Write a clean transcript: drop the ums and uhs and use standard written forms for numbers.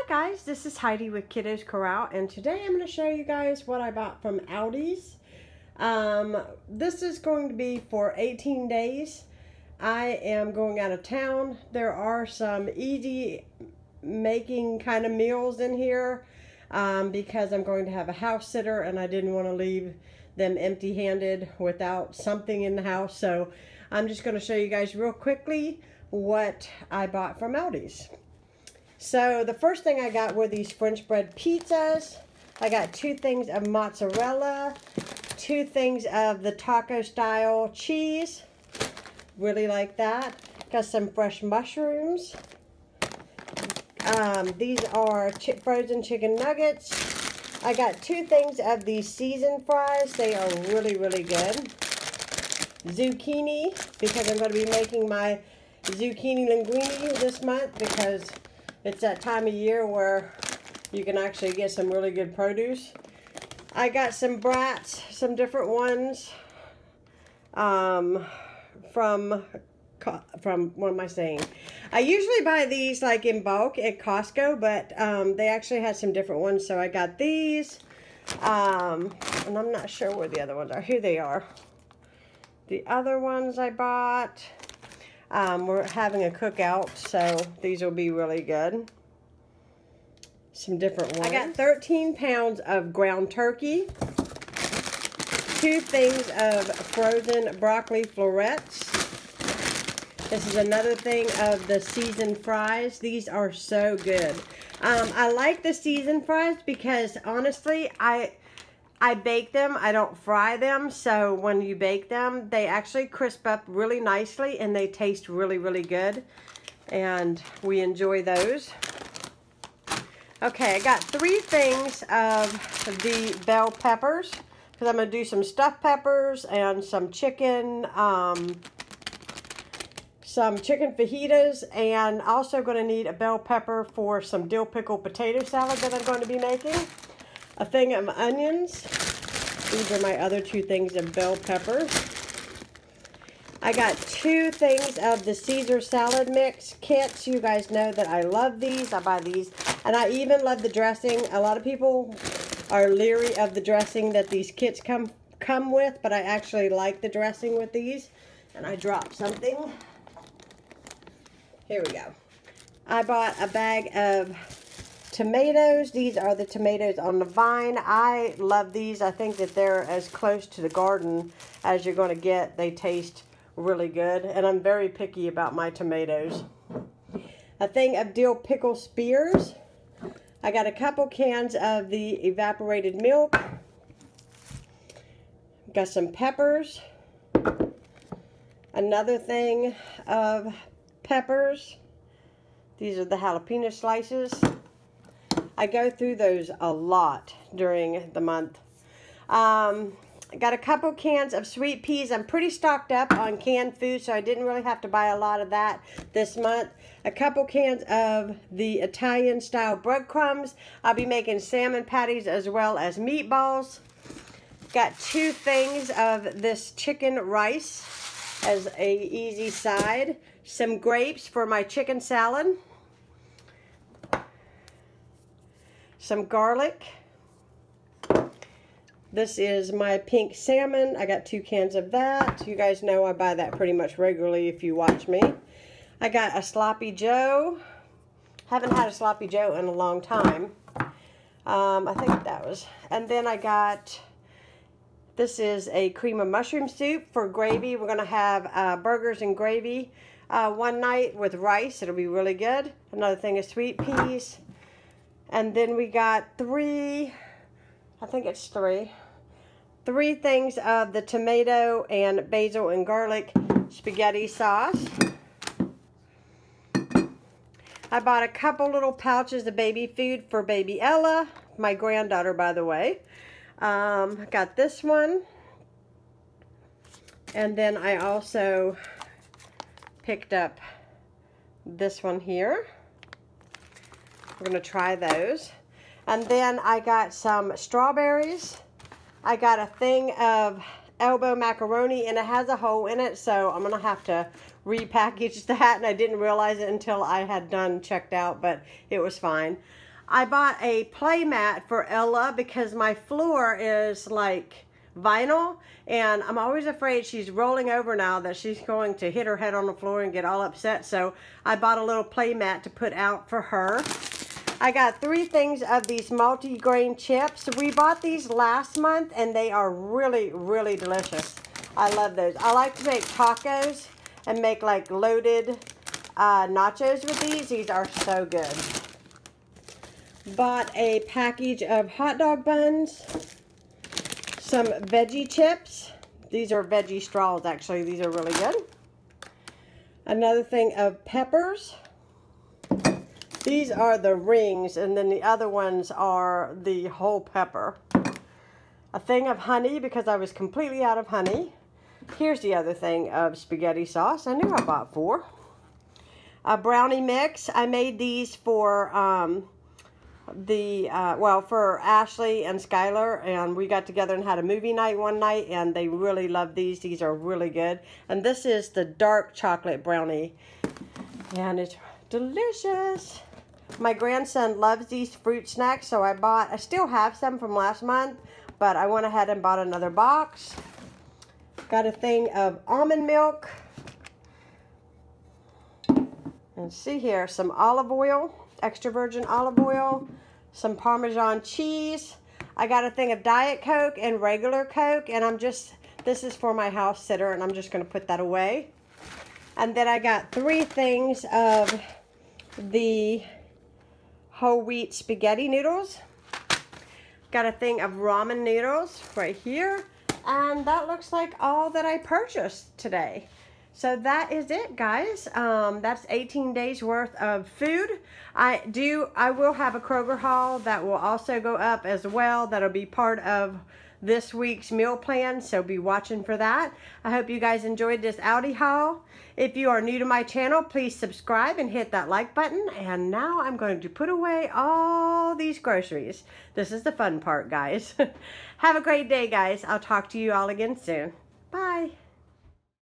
Hi guys, this is Heidi with Kiddos Corral, and today I'm going to show you guys what I bought from Aldi's. This is going to be for 18 days. I am going out of town. There are some easy making kind of meals in here because I'm going to have a house sitter and I didn't want to leave them empty-handed without something in the house. So I'm just going to show you guys real quickly what I bought from Aldi's. So the first thing I got were these French bread pizzas. I got 2 things of mozzarella, 2 things of the taco style cheese. Really like that. Got some fresh mushrooms. These are frozen chicken nuggets. I got 2 things of these seasoned fries. They are really, really good. Zucchini, because I'm going to be making my zucchini linguine this month because it's that time of year where you can actually get some really good produce. I got some brats, some different ones from what am I saying? I usually buy these like in bulk at Costco, but they actually had some different ones, so I got these. And I'm not sure where the other ones are. Here they are. The other ones I bought. We're having a cookout, so these will be really good. Some different ones. I got 13 pounds of ground turkey, 2 things of frozen broccoli florets. This is another thing of the seasoned fries. These are so good. I like the seasoned fries because honestly, I bake them, I don't fry them, so when you bake them, they actually crisp up really nicely and they taste really, really good, and we enjoy those. Okay, I got 3 things of the bell peppers, because I'm going to do some stuffed peppers and some chicken fajitas, and also going to need a bell pepper for some dill pickle potato salad that I'm going to be making. A thing of onions. These are my other 2 things of bell peppers. I got 2 things of the Caesar salad mix kits. You guys know that I love these. I buy these. And I even love the dressing. A lot of people are leery of the dressing that these kits come with, but I actually like the dressing with these. And I dropped something. Here we go. I bought a bag of tomatoes. These are the tomatoes on the vine. I love these. I think that they're as close to the garden as you're going to get. They taste really good, and I'm very picky about my tomatoes. A thing of dill pickle spears. I got a couple cans of the evaporated milk. Got some peppers. Another thing of peppers. These are the jalapeno slices. I go through those a lot during the month. I got a couple cans of sweet peas. I'm pretty stocked up on canned food, so I didn't really have to buy a lot of that this month. A couple cans of the Italian style breadcrumbs. I'll be making salmon patties as well as meatballs. Got 2 things of this chicken rice as a easy side. Some grapes for my chicken salad. Some garlic. This is my pink salmon. I got 2 cans of that. You guys know I buy that pretty much regularly if you watch me. I got a sloppy joe. Haven't had a sloppy joe in a long time. I think that was. And then I got, this is a cream of mushroom soup for gravy. We're going to have burgers and gravy one night with rice. It'll be really good. Another thing is sweet peas. And then we got 3 things of the tomato and basil and garlic spaghetti sauce. I bought a couple little pouches of baby food for baby Ella, my granddaughter, by the way. Got this one. And then I also picked up this one here. We're going to try those. And then I got some strawberries. I got a thing of elbow macaroni, and it has a hole in it, so I'm going to have to repackage that, and I didn't realize it until I had checked out, but it was fine. I bought a play mat for Ella because my floor is like vinyl, and I'm always afraid she's rolling over now that she's going to hit her head on the floor and get all upset. So I bought a little play mat to put out for her. I got 3 things of these multi-grain chips. We bought these last month and they are really, really delicious. I love those. I like to make tacos and make like loaded nachos with these. These are so good. Bought a package of hot dog buns. Some veggie chips. These are veggie straws actually. These are really good. Another thing of peppers. These are the rings, and then the other ones are the whole pepper. A thing of honey because I was completely out of honey. Here's the other thing of spaghetti sauce. I knew I bought 4. A brownie mix. I made these for for Ashley and Skylar, and we got together and had a movie night one night, and they really love these. These are really good. And this is the dark chocolate brownie, and it's delicious. My grandson loves these fruit snacks, so I still have some from last month, but I went ahead and bought another box. Got a thing of almond milk. And see here, some olive oil, extra virgin olive oil, some Parmesan cheese. I got a thing of Diet Coke and regular Coke, and this is for my house sitter, and I'm just going to put that away. And then I got 3 things of the whole wheat spaghetti noodles. Got a thing of ramen noodles right here. And that looks like all that I purchased today. So that is it, guys. That's 18 days worth of food. I will have a Kroger haul that will also go up as well. That'll be part of this week's meal plan, so be watching for that. I hope you guys enjoyed this Aldi haul. If you are new to my channel, please subscribe and hit that like button. And now I'm going to put away all these groceries. This is the fun part, guys. Have a great day, guys. I'll talk to you all again soon. Bye.